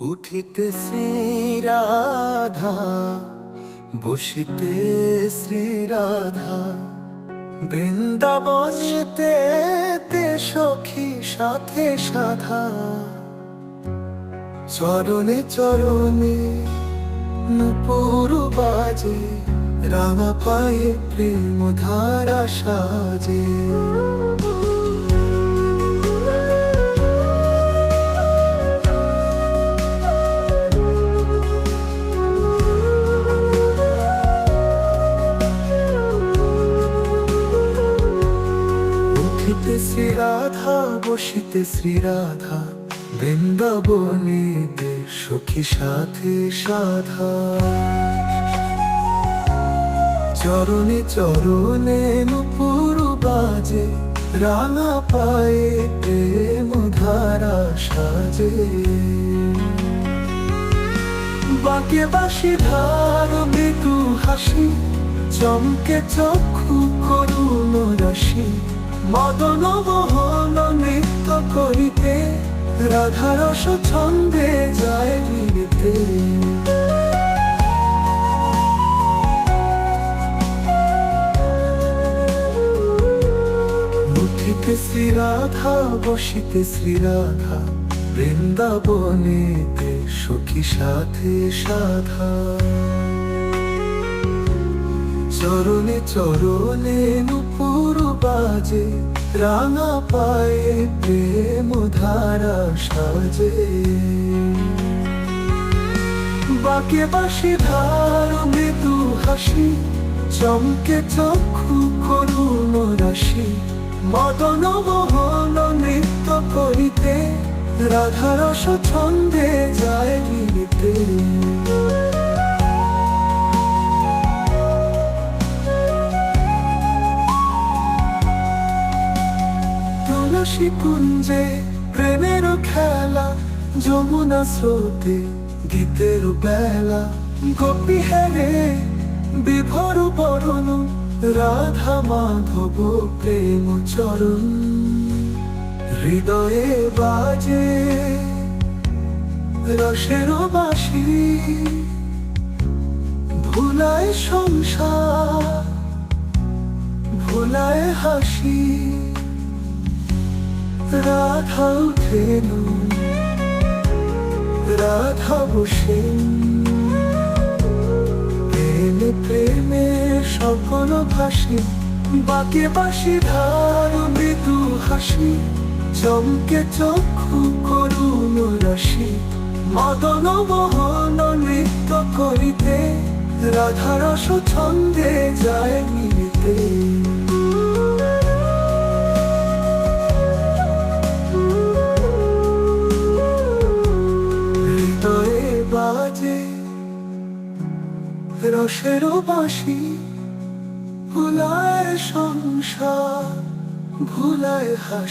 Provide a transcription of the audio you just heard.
উঠিতে শ্রীরাধা, বসিতে শ্রীরাধা, বৃন্দাবসতে তে সখী সাথে সাধা। চরণে চরণে নূপুর বাজে, রাঙা পায়ে প্রেম ধারা সাজে। উঠিতে শ্রীরাধা, বসিতে শ্রীরাধা, বৃন্দাবনীতে সখী সাথে সাধা। চরণে চরণে নূপুর বাজে, রাঙা পায়ে প্রেম ধারা সাজে। বাঁকে বাঁশি ধার মৃদু হাসি, চমকে চক্ষু করুণ রাশি। মদন মোহন নৃত্য করিতে, রাধারস ছন্দে যায় মিলিতে। উঠিতে শ্রীরাধা, বসিতে শ্রীরাধা, বৃন্দাবনেতে সখী সাথে সাধা। চরণে চরণে নূপুর বাজে, রাঙা পায়ে প্রেম ধারা সাজে। বাঁকে বাঁশি ধার মৃদু হাসি, চমকে চক্ষু করুণ রাশি। মদন মোহন নৃত্য করিতে, রাধারস ছন্দে যায় মিলিতে। তুলসী কুঞ্জে প্রেমের খেলা, যমুনা স্রোতে গীতের বেলা। গোপী হেরে বিভোর বরণ, রাধা মাধব প্রেম চরণ। হৃদয়ে বাজে রসের বাঁশি, ভুলায় সংসার ভুলায় হাসি। রাধা উঠেন, রাধা বসেন, প্রেমে প্রেমে সকল ভাসে। বাঁকে বাঁশি ধার মৃদু হাসি, চমকে চক্ষু করুণ রাশি। মদন মোহন নৃত্য করিতে, রাধারস ছন্দে যায় মিলিতে। হৃদয়ে বাজে রসের বাঁশি, ভুলায় সংসার ভুলায় হাসি।